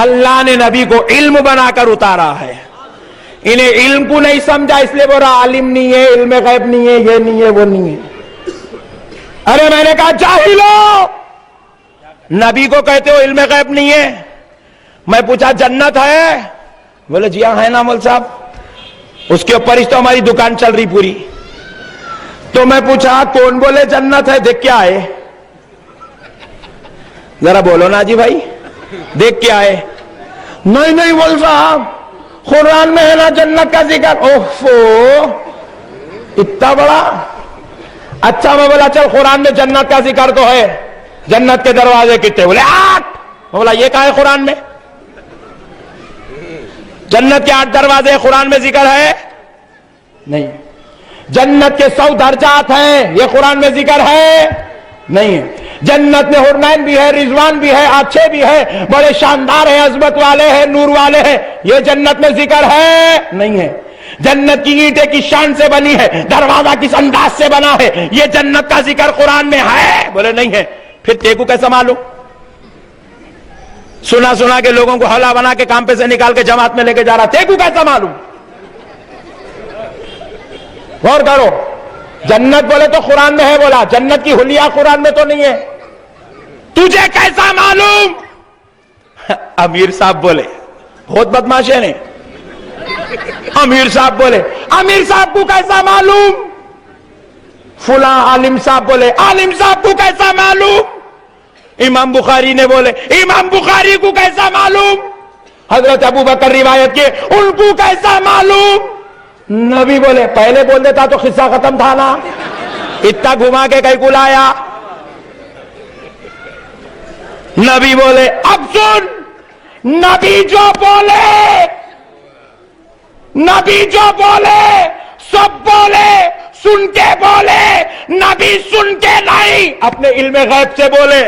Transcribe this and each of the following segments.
اللہ نے نبی کو علم بنا کر اتارا ہے. انہیں علم کو نہیں سمجھا اس لیے بول رہا عالم نہیں ہے, علم غیب نہیں ہے, یہ نہیں ہے, وہ نہیں ہے. ارے میں نے کہا جاہلو, نبی کو کہتے ہو علم غیب نہیں ہے. میں پوچھا جنت ہے؟ بولے جی ہاں ہے نا مول صاحب, اس کے اوپر تو ہماری دکان چل رہی پوری. تو میں پوچھا کون بولے جنت ہے, دیکھ کے آئے, ذرا بولو نا جی بھائی, دیکھ کے آئے. نہیں مول صاحب قرآن میں ہے نا جنت کا ذکر. اوفو اتنا بڑا. اچھا میں بولا چل قرآن میں جنت کا ذکر تو ہے, جنت کے دروازے کتنے؟ بولے 8. میں بولا یہ کہا ہے قرآن میں؟ جنت کے 8 دروازے قرآن میں ذکر ہے؟ نہیں. جنت کے 100 درجات ہیں, یہ قرآن میں ذکر ہے؟ نہیں ہے. جنت میں حورین بھی ہے, رضوان بھی ہے, اچھے بھی ہے, بڑے شاندار ہیں, عظمت والے ہیں, نور والے ہیں, یہ جنت میں ذکر ہے؟ نہیں ہے. جنت کی اینٹیں کس شان سے بنی ہے, دروازہ کس انداز سے بنا ہے, یہ جنت کا ذکر قرآن میں ہے؟ بولے نہیں ہے. پھر تیکو کیسا معلوم؟ سنا کے لوگوں کو حوالہ بنا کے کام پہ سے نکال کے جماعت میں لے کے جا رہا, تیکو کیسا معلوم؟ غور کرو. جنت بولے تو قرآن میں ہے, بولا جنت کی حلیہ قرآن میں تو نہیں ہے, تجھے کیسا معلوم؟ امیر صاحب بولے, بہت بدماش ہے. امیر صاحب بولے امیر صاحب کو کیسا معلوم؟ فلاں عالم صاحب بولے عالم صاحب کو کیسا معلوم؟ امام بخاری نے بولے امام بخاری کو کیسا معلوم؟ حضرت ابو بکر روایت کے, ان کو کیسا معلوم؟ نبی بولے پہلے بول دیتا تو قصہ ختم تھا نا, اتنا گھما کے کہیں کو لایا؟ نبی بولے اب سن, نبی جو بولے سب بولے, سن کے بولے, نبی سن کے نہیں, اپنے علم غیب سے بولے.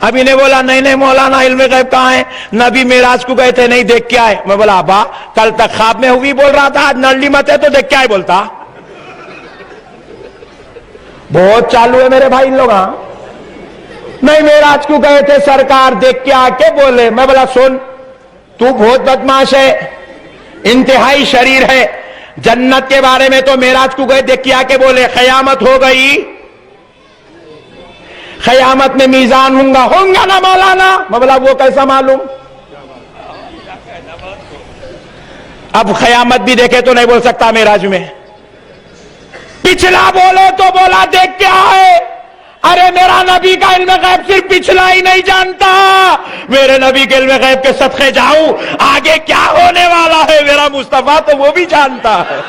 ابھی نے بولا نہیں مولانا علم غیب کہاں ہے, نبی معراج کو گئے تھے, نہیں دیکھ کے آئے. میں بولا ابا کل تک خواب میں ہوئی بول رہا تھا, آج نرلی مت ہے تو دیکھ کے آئے بولتا. بہت چالو ہے میرے بھائی ان لوگ. ہاں نہیں معراج کو گئے تھے سرکار, دیکھ کے آ کے بولے. میں بولا سن, تو بہت بدماش ہے, انتہائی شریر ہے. جنت کے بارے میں تو معراج کو گئے, دیکھ کے آ کے بولے قیامت ہو گئی, قیامت میں میزان ہوں گا نا مولانا. میں بولا وہ کیسا معلوم؟ اب قیامت بھی دیکھے تو نہیں بول سکتا معراج میں. پچھلا بولے تو بولا دیکھ کے آئے. ارے میرا نبی کا علم غیب صرف پچھلا ہی نہیں جانتا, میرے نبی کے علم غیب کے صدقے جاؤں, آگے کیا ہونے والا ہے میرا مصطفیٰ تو وہ بھی جانتا ہے.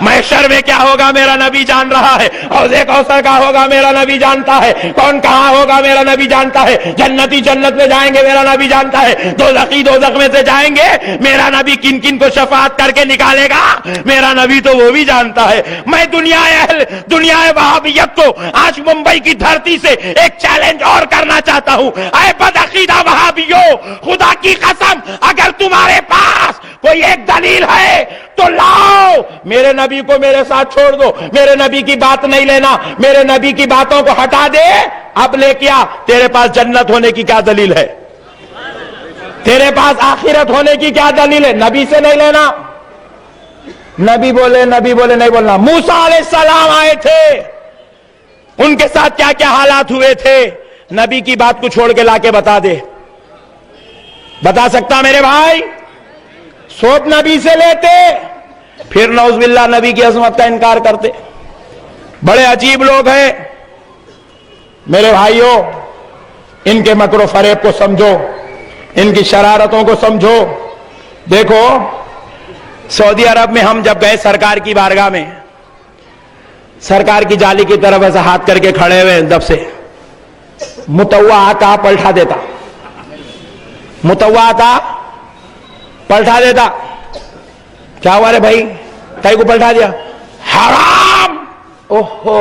محشر میں کیا ہوگا میرا نبی جان رہا ہے, حوض کوثر کا ہوگا میرا نبی جانتا ہے, کون کہاں ہوگا میرا نبی جانتا ہے, جنتی جنت میں جائیں گے میرا نبی جانتا ہے, دوزخی دوزخ میں سے جائیں گے میرا نبی کن کن کو شفاعت کر کے نکالے گا میرا نبی تو وہ بھی جانتا ہے. میں دنیا وہابیت کو آج ممبئی کی دھرتی سے ایک چیلنج اور کرنا چاہتا ہوں. اے بدعقیدہ وہابیوں, خدا کی قسم اگر تمہارے پاس کوئی ایک دلیل ہے تو لاؤ, میرے نبی کو میرے ساتھ چھوڑ دو, میرے نبی کی بات نہیں لینا, میرے نبی کی باتوں کو ہٹا دے. اب لے کیا, تیرے پاس جنت ہونے کی کیا دلیل ہے, تیرے پاس آخرت ہونے کی کیا دلیل ہے؟ نبی سے نہیں لینا. نبی بولے نہیں بولنا. موسیٰ علیہ السلام آئے تھے, ان کے ساتھ کیا کیا حالات ہوئے تھے, نبی کی بات کو چھوڑ کے لا کے بتا دے. بتا سکتا میرے بھائی؟ سوچ نبی سے لیتے, پھر نعوذ باللہ نبی کی عظمت کا انکار کرتے. بڑے عجیب لوگ ہیں میرے بھائیوں, ان کے مکر و فریب کو سمجھو, ان کی شرارتوں کو سمجھو. دیکھو سعودی عرب میں ہم جب گئے سرکار کی بارگاہ میں, سرکار کی جالی کی طرف ایسا ہاتھ کر کے کھڑے ہوئے دب سے, متوا آتا پلٹا دیتا, متوا آتا پلٹا دیتا. کیا ہوا رے بھائی, کئی کو پلٹا دیا؟ حرام. اوہو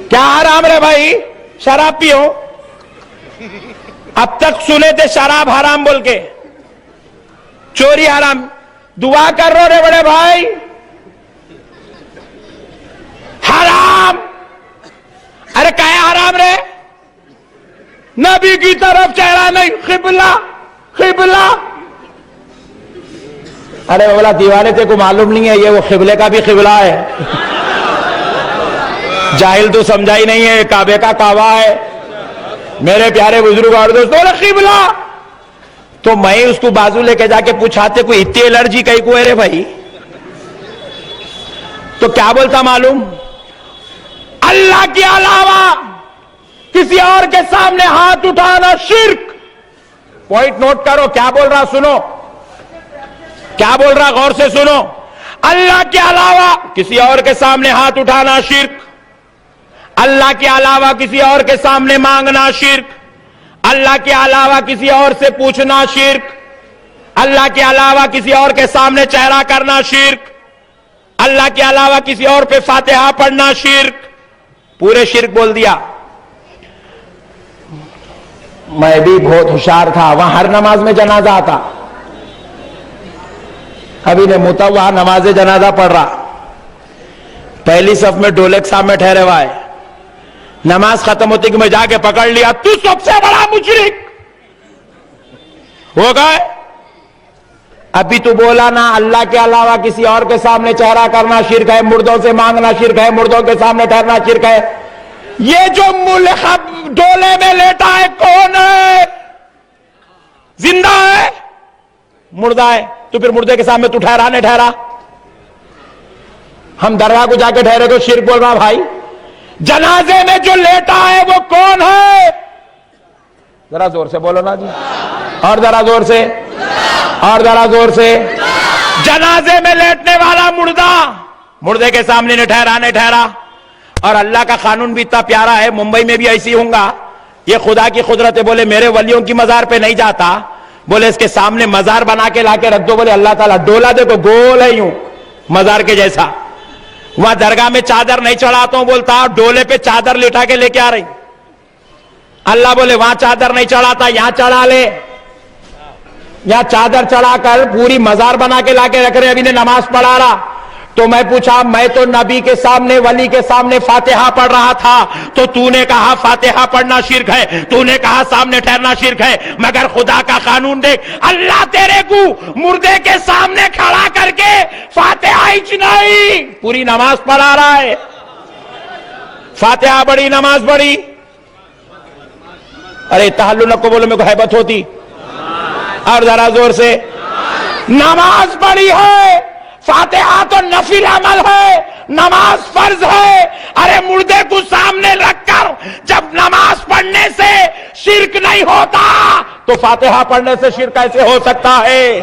کیا حرام رے بھائی؟ شراب پیو. اب تک سنے تھے شراب حرام بول کے, چوری حرام. دعا کر رہے رے بڑے بھائی, حرام. ارے کیا حرام رے؟ نبی کی طرف چہرہ نہیں، قبلہ قبلہ. ارے بولا دیوانے تے کو معلوم نہیں ہے یہ وہ قبلے کا بھی قبلہ ہے. جاہل تو سمجھا ہی نہیں ہے، کعبے کا کعبہ ہے. میرے پیارے بزرگ اور دوستوں، قبلہ. تو میں اس کو بازو لے کے جا کے پوچھاتے کوئی اتنی الرجی کہیں کو ہے رے بھائی؟ تو کیا بولتا معلوم؟ اللہ کے علاوہ کسی اور کے سامنے ہاتھ اٹھانا شرک. پوائنٹ نوٹ کرو، کیا بول رہا سنو، کیا بول رہا غور سے سنو. اللہ کے علاوہ کسی اور کے سامنے ہاتھ اٹھانا شرک، اللہ کے علاوہ کسی اور کے سامنے مانگنا شرک، اللہ کے علاوہ کسی اور سے پوچھنا شرک، اللہ کے علاوہ کسی اور کے سامنے چہرہ کرنا شرک، اللہ کے علاوہ کسی اور پہ فاتحہ پڑھنا شرک. پورے شرک بول دیا. میں بھی بہت ہوشیار تھا، وہاں ہر نماز میں جنازہ آتا. ابھی نے متوع نماز جنازہ پڑھ رہا، پہلی صف میں ڈولک سامنے ٹھہرے ہوا ہے. نماز ختم ہوتی کہ میں جا کے پکڑ لیا، تو سب سے بڑا مشرک ہو گئے. ابھی تو بولا نا اللہ کے علاوہ کسی اور کے سامنے چہرہ کرنا شرک ہے، مردوں سے مانگنا شرک ہے، مردوں کے سامنے ٹھہرنا شرک ہے. یہ جو ملخب ڈولے میں لیٹا ہے کون ہے؟ زندہ ہے مردہ ہے؟ تو پھر مردے کے سامنے تو ٹھہرا نہیں ٹھہرا. ہم درگاہ کو جا کے ٹھہرے تو شرک بول رہا بھائی. جنازے میں جو لیٹا ہے وہ کون ہے؟ ذرا زور سے بولو نا جی، اور ذرا زور سے، اور ذرا زور سے. جنازے میں لیٹنے والا مردہ مردے کے سامنے نہیں ٹھہرا. اور اللہ کا قانون بھی اتنا پیارا ہے، ممبئی میں بھی ایسی ہوں گا. یہ خدا کی قدرت ہے. بولے میرے ولیوں کی مزار پہ نہیں جاتا، بولے اس کے سامنے مزار بنا کے لا کے رکھ دو. بولے اللہ تعالیٰ ڈولا دیکھو گول ہے یوں مزار کے جیسا. وہاں درگاہ میں چادر نہیں چڑھاتا ہوں، بولتا ڈولے پہ چادر لٹا کے لے کے آ رہی. اللہ بولے وہاں چادر نہیں چڑھاتا، یہاں چڑھا لے. یہاں چادر چڑھا کر پوری مزار بنا کے لا کے رکھ رہے. ابھی نے نماز پڑھا رہا تو میں پوچھا، میں تو نبی کے سامنے ولی کے سامنے فاتحہ پڑھ رہا تھا، تو تو نے کہا فاتحہ پڑھنا شرک ہے، تو نے کہا سامنے ٹھہرنا شرک ہے. مگر خدا کا قانون دیکھ، اللہ تیرے کو مردے کے سامنے کھڑا کر کے فاتحہ ہی نہیں، پوری نماز پڑھا رہا ہے. فاتحہ بڑی نماز بڑی. ارے تحلل کو بولو، میرے کو ہیبت ہوتی. اور ذرا زور سے. نماز بڑی ہے، فاتحہ تو نفل عمل ہے، نماز فرض ہے. ارے مردے کو سامنے رکھ کر جب نماز پڑھنے سے شرک نہیں ہوتا تو فاتحہ پڑھنے سے شرک کیسے ہو سکتا ہے؟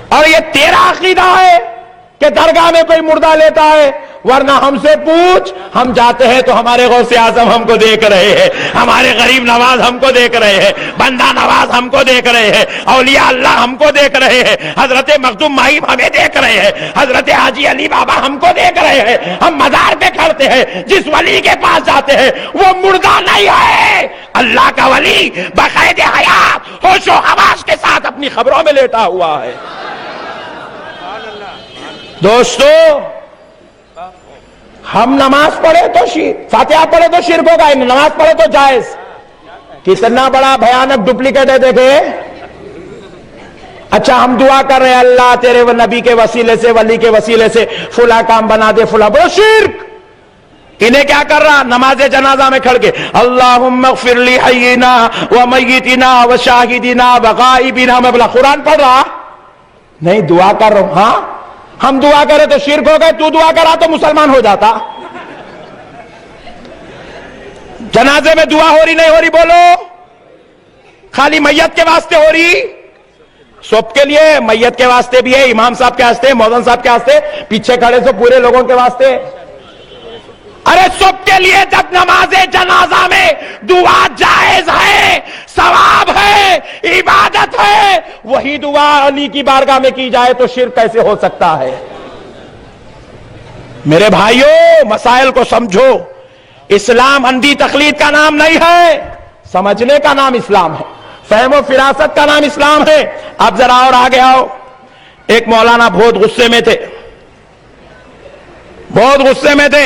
اور یہ تیرا عقیدہ ہے کہ درگاہ میں کوئی مردہ لیتا ہے. ورنہ ہم سے پوچھ، ہم جاتے ہیں تو ہمارے غوث اعظم ہم کو دیکھ رہے ہیں، ہمارے غریب نواز ہم کو دیکھ رہے ہیں، بندہ نواز ہم کو دیکھ رہے ہیں، اولیاء اللہ ہم کو دیکھ رہے ہیں، حضرت مخدوم مہیم ہمیں دیکھ رہے ہیں، حضرت حاجی علی بابا ہم کو دیکھ رہے ہیں. ہم مزار پہ کھڑتے ہیں، جس ولی کے پاس جاتے ہیں وہ مردہ نہیں ہے، اللہ کا ولی بقید حیات ہوش و حواس کے ساتھ اپنی خبروں میں لیٹا ہوا ہے. دوستو، ہم نماز پڑھے تو فاتحہ پڑھے تو شرک ہوگا، نماز پڑھے تو جائز. کتنا بڑا بھیانک ڈپلیکیٹ ہے دیکھے. اچھا ہم دعا کر رہے ہیں اللہ تیرے نبی کے وسیلے سے، ولی کے وسیلے سے فلاں کام بنا دے، فلاں، بولو شرک. انہیں کیا کر رہا؟ نماز جنازہ میں کھڑ کے اللہم اغفر لی حینا و میتنا و شاہدنا و غائبنا. میں بولا قرآن پڑھ رہا نہیں، دعا کر رہا ہوں. ہاں ہم دعا کرے تو شرک ہو گئے، تو دعا کرا تو مسلمان ہو جاتا. جنازے میں دعا ہو رہی نہیں ہو رہی بولو؟ خالی میت کے واسطے ہو رہی؟ سب کے لیے، میت کے واسطے بھی ہے، امام صاحب کے واسطے، مؤذن صاحب کے واسطے، پیچھے کھڑے سو پورے لوگوں کے واسطے. ارے سب کے لیے. جب نماز جنازہ میں دعا جائز ہے، ثواب ہے، عبادت ہے، وہی دعا علی کی بارگاہ میں کی جائے تو شرک کیسے ہو سکتا ہے؟ میرے بھائیوں، مسائل کو سمجھو. اسلام اندھی تقلید کا نام نہیں ہے، سمجھنے کا نام اسلام ہے، فہم و فراست کا نام اسلام ہے. اب ذرا اور آگے آؤ. ایک مولانا بہت غصے میں تھے، بہت غصے میں تھے.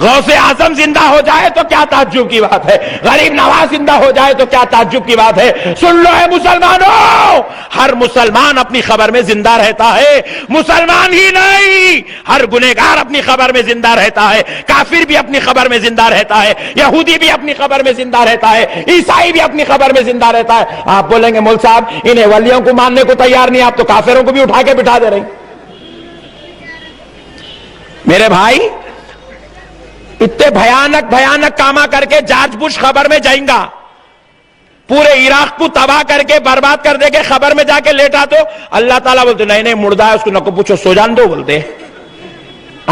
غوث اعظم زندہ ہو جائے تو کیا تعجب کی بات ہے، غریب نواز زندہ ہو جائے تو کیا تعجب کی بات ہے۔ سن لو اے مسلمانوں، ہر مسلمان اپنی خبر میں زندہ رہتا ہے، مسلمان ہی نہیں، ہر گنہگار اپنی خبر میں زندہ رہتا ہے، کافر بھی اپنی خبر میں زندہ رہتا ہے، یہودی بھی اپنی خبر میں زندہ رہتا ہے، عیسائی بھی اپنی خبر میں زندہ رہتا ہے۔ آپ بولیں گے مول صاحب انہیں ولیوں کو ماننے کو تیار نہیں، آپ تو کافروں کو بھی اٹھا کے بٹھا دے رہے ہیں۔ میرے بھائی اتنے بھیانک کاما کر کے جارج بش خبر میں جائیں گا، پورے عراق کو تباہ کر کے برباد کر دے کے خبر میں جا کے لیٹا تو اللہ تعالیٰ بولتے نہیں مردہ ہے اس کو نہ کو پوچھو سو جان دو، بولتے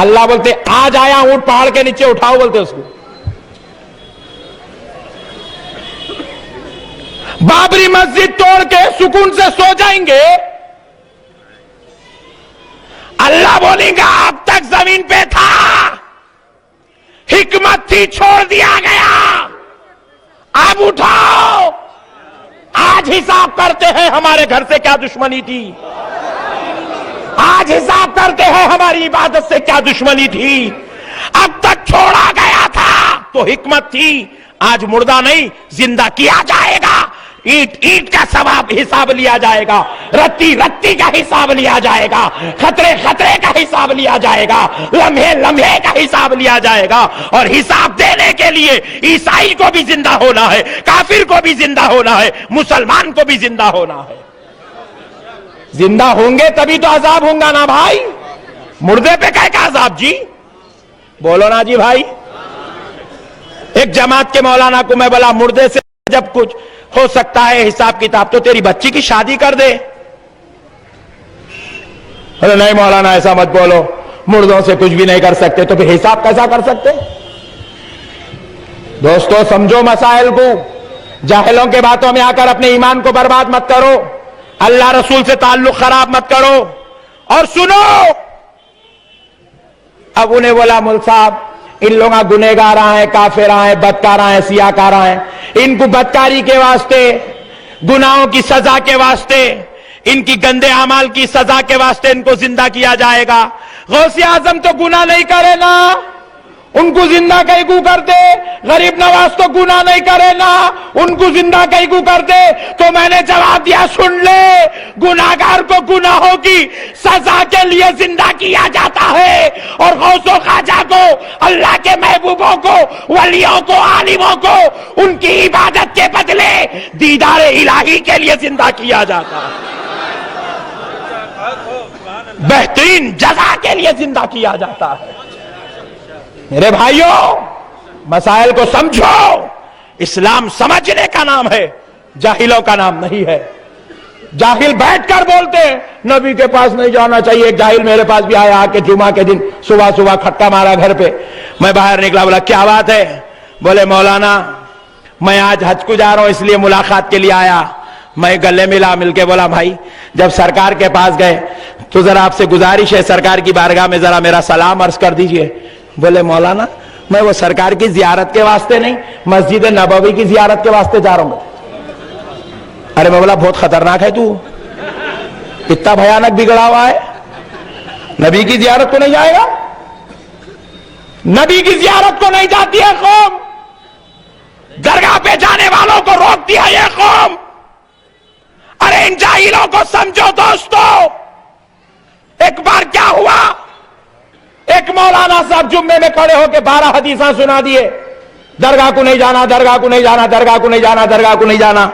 اللہ بولتے آج آیا اونٹ پہاڑ کے نیچے اٹھاؤ، بولتے اس کو۔ بابری مسجد توڑ کے سکون سے سو جائیں گے، اللہ بولیں گا اب تک زمین پہ تھا، حکمت تھی چھوڑ دیا گیا، اب اٹھاؤ، آج حساب کرتے ہیں ہمارے گھر سے کیا دشمنی تھی، آج حساب کرتے ہیں ہماری عبادت سے کیا دشمنی تھی، اب تک چھوڑا گیا تھا تو حکمت تھی، آج مردہ نہیں زندہ کیا جائے گا، اینٹ کا ثواب حساب لیا جائے گا، رتی کا حساب لیا جائے گا، خطرے کا حساب لیا جائے گا، لمحے کا حساب لیا جائے گا، اور حساب دینے کے لیے عیسائی کو بھی زندہ ہونا ہے، کافر کو بھی زندہ ہونا ہے، مسلمان کو بھی زندہ ہونا ہے۔ زندہ ہوں گے تبھی تو عذاب ہوں گا نا بھائی، مردے پہ کیا عذاب جی، بولو نا جی بھائی۔ ایک جماعت کے مولانا کو میں بولا مردے سے جب کچھ ہو سکتا ہے حساب کتاب تو تیری بچی کی شادی کر دے، ارے نہیں مولانا ایسا مت بولو، مردوں سے کچھ بھی نہیں کر سکتے تو پھر حساب کیسا کر سکتے؟ دوستو سمجھو مسائل کو، جاہلوں کے باتوں میں آ کر اپنے ایمان کو برباد مت کرو، اللہ رسول سے تعلق خراب مت کرو۔ اور سنو، اب انہیں بولا مول صاحب ان لوگاں گنہگار ہیں، کافر ہیں، بدکار ہیں، سیاکار ہیں، ان کو بدکاری کے واسطے، گناہوں کی سزا کے واسطے، ان کی گندے اعمال کی سزا کے واسطے ان کو زندہ کیا جائے گا۔ غوث اعظم تو گناہ نہیں کرے نا، ان کو زندہ کہیں کو کر دے، غریب نواز تو گناہ نہیں کرے نا، ان کو زندہ کہیں کو کر دے۔ تو میں نے جواب دیا سن لے، گناہگار کو گناہوں کی سزا کے لیے زندہ کیا جاتا ہے، اور غوث و خواجہ کو، اللہ کے محبوبوں کو، ولیوں کو، عالموں کو ان کی عبادت کے بدلے دیدار الہی کے لیے زندہ کیا جاتا ہے، بہترین جزا کے لیے زندہ کیا جاتا ہے۔ میرے بھائیوں مسائل کو سمجھو، اسلام سمجھنے کا نام ہے، جاہلوں کا نام نہیں ہے۔ جاہل بیٹھ کر بولتے ہیں نبی کے پاس نہیں جانا چاہیے۔ ایک جاہل میرے پاس بھی آیا آ کے جمعہ کے دن صبح کھٹکا مارا گھر پہ، میں باہر نکلا، بولا کیا بات ہے؟ بولے مولانا میں آج حج کو جا رہا ہوں اس لیے ملاقات کے لیے آیا۔ میں گلے مل کے بولا بھائی جب سرکار کے پاس گئے تو ذرا آپ سے گزارش ہے سرکار کی بارگاہ میں ذرا میرا سلام عرض کر دیجئے۔ بولے مولانا میں وہ سرکار کی زیارت کے واسطے نہیں، مسجد نبوی کی زیارت کے واسطے جا رہا ہوں۔ ارے میں بولا بہت خطرناک ہے تو، اتنا بھیانک بگڑا ہوا ہے، نبی کی زیارت کو نہیں جائے گا؟ نبی کی زیارت کو نہیں جاتی ہے قوم، درگاہ پہ جانے والوں کو روکتی ہے یہ قوم۔ ارے ان جاہلوں کو سمجھو دوستو، ایک بار کیا ہوا، ایک مولانا صاحب جمعے میں کھڑے ہو کے 12 حدیثاں سنا دیے، درگاہ کو نہیں جانا، درگاہ کو نہیں جانا، درگاہ کو نہیں جانا، درگاہ کو نہیں جانا۔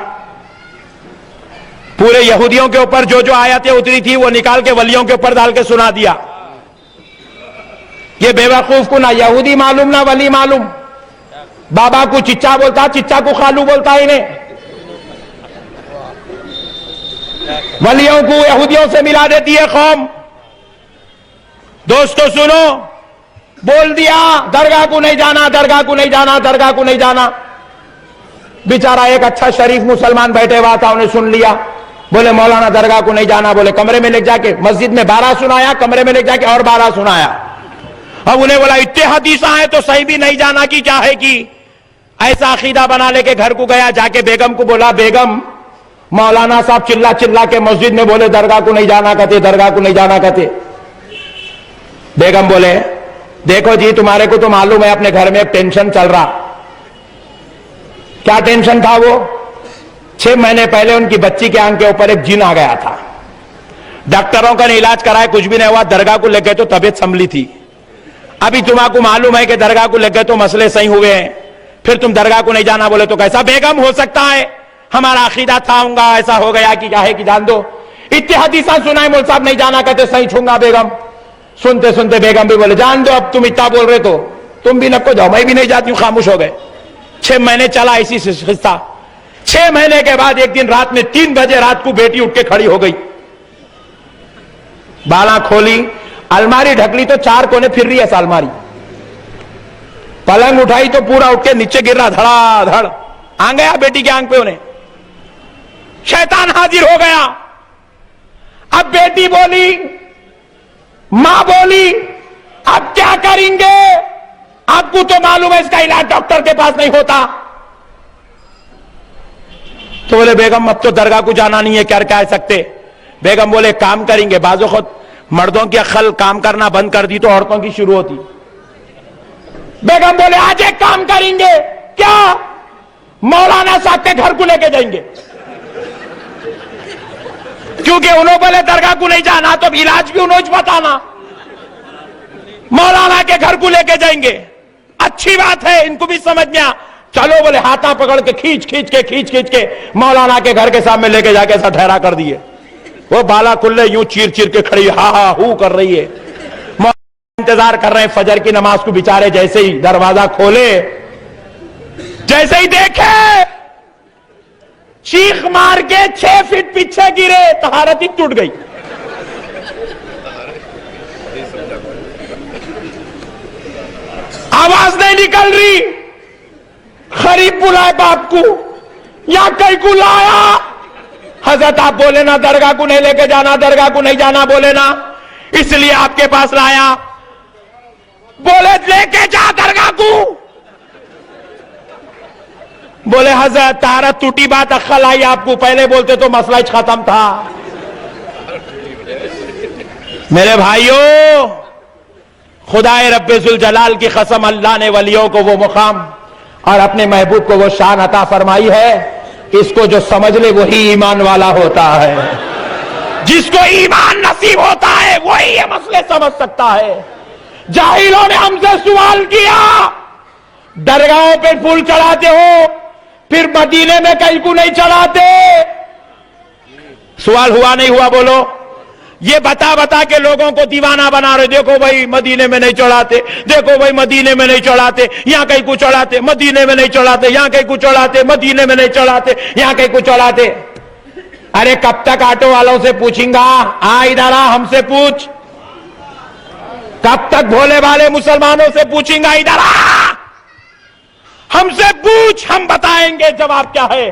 پورے یہودیوں کے اوپر جو آیتیں اتری تھی وہ نکال کے ولیوں کے اوپر ڈال کے سنا دیا۔ یہ بے وقوف کو نہ یہودی معلوم نہ ولی معلوم، بابا کو چچا بولتا، چچا کو خالو بولتا ہی نہیں، ولیوں کو یہودیوں سے ملا دیتی ہے قوم۔ دوستو سنو، بول دیا درگاہ کو نہیں جانا، درگاہ کو نہیں جانا، درگاہ کو نہیں جانا۔ بیچارہ ایک اچھا شریف مسلمان بیٹھے ہوا تھا، انہیں سن لیا، بولے مولانا درگاہ کو نہیں جانا، بولے کمرے میں لے جا کے، مسجد میں 12 سنایا، کمرے میں لے جا کے اور 12 سنایا۔ اب انہیں بولا اتنے حدیثاں ہیں تو صحیح بھی نہیں جانا کی چاہے کی، ایسا عقیدہ بنا لے کے گھر کو گیا، جا کے بیگم کو بولا بیگم مولانا صاحب چلا کے مسجد میں بولے درگاہ کو نہیں جانا کہتے، درگاہ کو نہیں جانا کہتے۔ بیگم بولے دیکھو جی تمہارے کو تو معلوم ہے اپنے گھر میں ایک ٹینشن چل رہا. کیا ٹینشن تھا وہ؟ 6 مہینے پہلے ان کی بچی کے آنکھ کے اوپر ایک جن آ گیا تھا. ڈاکٹروں کا علاج کرائے کچھ بھی نہیں ہوا, درگاہ کو لے گئے تو طبیعت سنبھلی تھی. ابھی تمہارے کو معلوم ہے کہ درگاہ کو لے گئے تو مسئلے صحیح ہوئے ہیں, پھر تم درگاہ کو نہیں جانا بولے تو کیسا بیگم ہو سکتا ہے؟ ہمارا عقیدہ تھا ہوں گا ایسا ہو گیا کہ کیا ہے کہ جان دو. اتنے حدیثاں سنائے مول صاحب نہیں جانا کہتے صحیح چھونگا بیگم. سنتے سنتے بیگم بھی بولے جان دو اب تم اتنا بول رہے تو تم بھی نکو جاؤ, میں بھی نہیں جاتی ہوں. خاموش ہو گئے. 6 مہینے چلا اسی قصہ. 6 مہینے کے بعد ایک دن رات میں 3 بجے رات کو بیٹی اٹھ کے کھڑی ہو گئی, بالا کھولی, الماری ڈھکلی تو 4 کونے پھر رہی ہے الماری. پلنگ اٹھائی تو پورا اٹھ کے نیچے گر رہا دھڑا دھڑ. آ گیا بیٹی کے آنکھ پہ انہیں. شیطان حاضر ہو گیا. اب بیٹی بولی, ماں بولی اب کیا کریں گے؟ آپ کو تو معلوم ہے اس کا علاج ڈاکٹر کے پاس نہیں ہوتا. تو بولے بیگم اب تو درگاہ کو جانا نہیں ہے, کیا کہہ سکتے؟ بیگم بولے کام کریں گے. بعض خود مردوں کی عقل کام کرنا بند کر دی تو عورتوں کی شروع ہوتی. بیگم بولے آج ایک کام کریں گے. کیا؟ مولانا صاحب کے گھر کو لے کے جائیں گے. کیونکہ انہوں بولے درگاہ کو نہیں جانا تو علاج بھی انہوں بتانا. مولانا کے گھر کو لے کے جائیں گے. اچھی بات ہے, ان کو بھی سمجھ میں آ. چلو بولے ہاتھاں پکڑ کے کھینچ کھینچ کے مولانا کے گھر کے سامنے لے کے جا کے ایسا ٹھہرا کر دیے. وہ بالا کلے یوں چیر چیر کے کھڑی ہا ہو کر رہی ہے. انتظار کر رہے ہیں فجر کی نماز کو. بیچارے جیسے ہی دروازہ کھولے, جیسے ہی دیکھے, چیخ مار کے 6 فٹ پیچھے گرے. طہارت ہی ٹوٹ گئی. آواز نہیں نکل رہی. خریب بلائے باپ کو یا کئی کو لایا. حضرت آپ بولے نا درگاہ کو نہیں لے کے جانا, درگاہ کو نہیں جانا بولے نا, اس لیے آپ کے پاس لایا. بولے لے کے جا درگاہ کو. بولے حضرت طہارت ٹوٹی بات عقل آئی آپ کو, پہلے بولتے تو مسئلہ ہی ختم تھا. میرے بھائیوں, خدائے رب ذوالجلال کی قسم, اللہ نے ولیوں کو وہ مقام اور اپنے محبوب کو وہ شان عطا فرمائی ہے. اس کو جو سمجھ لے وہی ایمان والا ہوتا ہے. جس کو ایمان نصیب ہوتا ہے وہی یہ مسئلے سمجھ سکتا ہے. جاہلوں نے ہم سے سوال کیا, درگاہوں پہ پھول چڑھاتے ہو پھر مدینے میں کہیں کو نہیں چڑھاتے. سوال ہوا نہیں ہوا بولو؟ یہ بتا بتا کے لوگوں کو دیوانہ بنا رہے. دیکھو بھائی مدینے میں نہیں چڑھاتے, دیکھو بھائی مدینے میں نہیں چڑھاتے, یہاں کہیں کو چڑھاتے, مدینے میں نہیں چڑھاتے, یہاں کہیں کو چڑھاتے, مدینے میں نہیں چڑھاتے, یہاں کہیں کو چڑھاتے. ارے کب تک آٹو والوں سے پوچھیں گا؟ ادھر آ, ہم سے پوچھ. کب تک بھولے والے مسلمانوں سے پوچھیں گا؟ ادھر آ, ہم سے پوچھ, ہم بتائیں گے جواب کیا ہے.